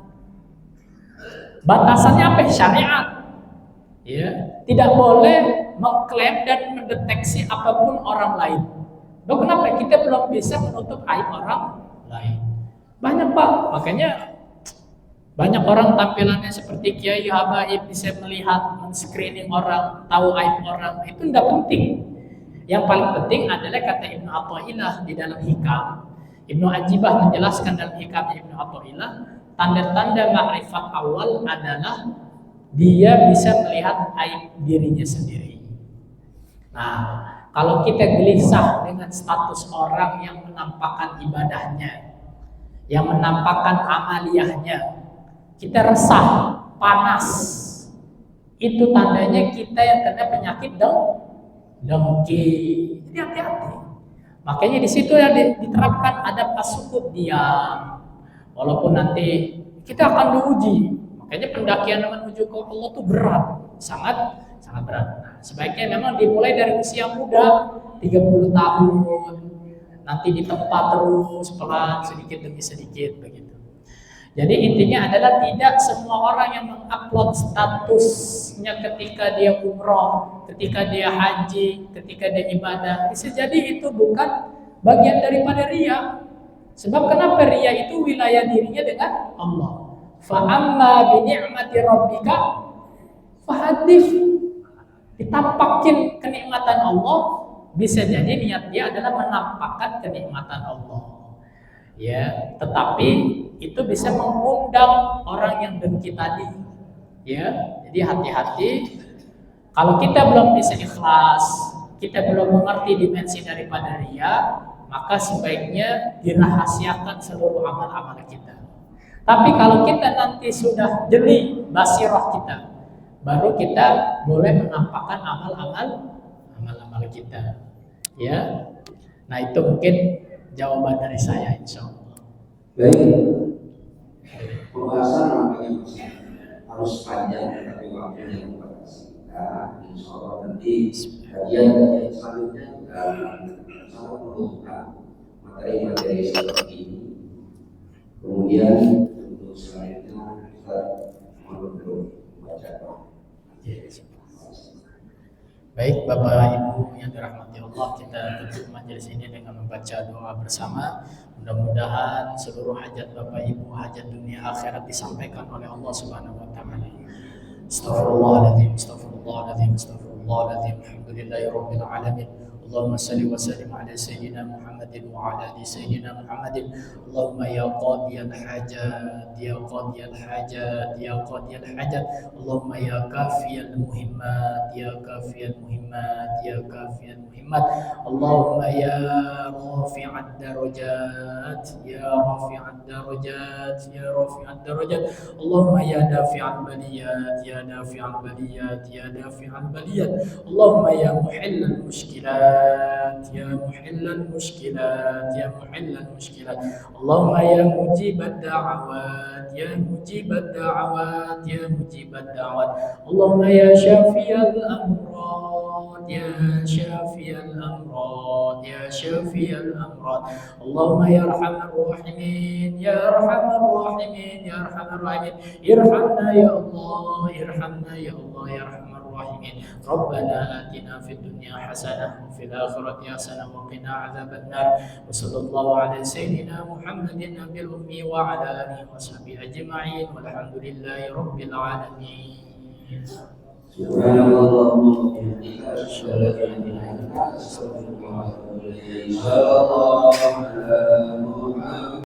S2: Batasannya apa? Syariat. Ya, tidak boleh mengklaim dan mendeteksi apapun orang lain. Loh, kenapa? Kita belum bisa menutup aib orang lain. Banyak Pak, makanya banyak orang tampilannya seperti Kiai Habaib bisa melihat, men-screening orang, tahu aib orang. Itu tidak penting. Yang paling penting adalah kata Ibnu Athaillah di dalam Hikam. Ibnu Ajibah menjelaskan dalam Hikam Ibnu Athaillah, tanda-tanda makrifat awal adalah dia bisa melihat aib dirinya sendiri. Nah, kalau kita gelisah dengan status orang yang menampakkan ibadahnya, yang menampakkan amaliyahnya, kita resah, panas, itu tandanya kita yang kena penyakit dengki. Jadi hati-hati. Makanya di situ yang diterapkan adab as-sukut, diam. Walaupun nanti kita akan diuji. Makanya pendakian menuju ke Allah itu berat, sangat berat. Nah, sebaiknya memang dimulai dari usia muda, 30 tahun. Nanti ditempa terus pelan sedikit demi sedikit begitu. Jadi intinya adalah tidak semua orang yang mengupload statusnya ketika dia umroh, ketika dia haji, ketika dia ibadah, bisa jadi itu bukan bagian daripada riya. Sebab kenapa riya itu wilayah dirinya dengan Allah. Fa amma bi ni'mati rabbika fahaddits. Ditampakin kenikmatan Allah, bisa jadi niat dia adalah menampakkan kenikmatan Allah. Ya, tetapi itu bisa mengundang orang yang dengki tadi. Ya, jadi hati-hati. Kalau kita belum bisa ikhlas, kita belum mengerti dimensi daripada riya, maka sebaiknya dirahasiakan seluruh amal-amal kita. Tapi kalau kita nanti sudah jeli basirah kita, baru kita boleh menampakkan amal-amal kita. Ya, nah itu mungkin jawaban dari saya, insya Allah.
S1: Baik, pembahasan nampaknya masih harus panjang, tapi waktunya membatasi. Nah, insya Allah nanti kajian selanjutnya sangat membutuhkan materi-materi seperti ini. Kemudian untuk selanjutnya kita menurut baca doa.
S2: Baik Bapak Ibu yang dirahmati Allah, kita tutup majelis ini dengan membaca doa bersama. Mudah-mudahan seluruh hajat Bapak Ibu, hajat dunia akhirat disampaikan oleh Allah Subhanahu wa taala. Astaghfirullahaladzim, astaghfirullahaladzim, astaghfirullahaladzim. Alhamdulillahirabbil alamin. اللهم صل وسلم على سيدنا محمد وعلى آل سيدنا محمد. اللهم يا قاضي الحاجات يا قاضي الحاجات يا قاضي الحاجات، اللهم يا كافي المهمات يا كافي المهمات يا كافي المهمات، اللهم يا رافع الدرجات يا رافع الدرجات يا رافع الدرجات، اللهم يا دافع البليات يا دافع البليات يا دافع البليات، اللهم يا محل المشكلات يا محل المشكلات يا محل المشكلات، اللهم يا مجيب الدعوات يا مجيب الدعوات يا مجيب الدعوات، اللهم يا شافي الأمراض يا شافي الأمراض يا شافي الأمراض، اللهم يا أرحم الراحمين يا أرحم الراحمين يا أرحم الراحمين، ارحمنا يا الله ارحمنا يا الله يا أرحم الراحمين. ربنا آتنا في الدنيا حسنة وفي الآخرة حسنة وقنا عذاب النار، وصلى الله على سيدنا محمد النبي الأمي وعلى آله وصحبه أجمعين، والحمد لله رب العالمين.
S1: Subhanallah Allahumma bihamdika asyhadu an la ilaha illa anta astaghfiruka wa atubu ilaik. Sallallahu ala Muhammad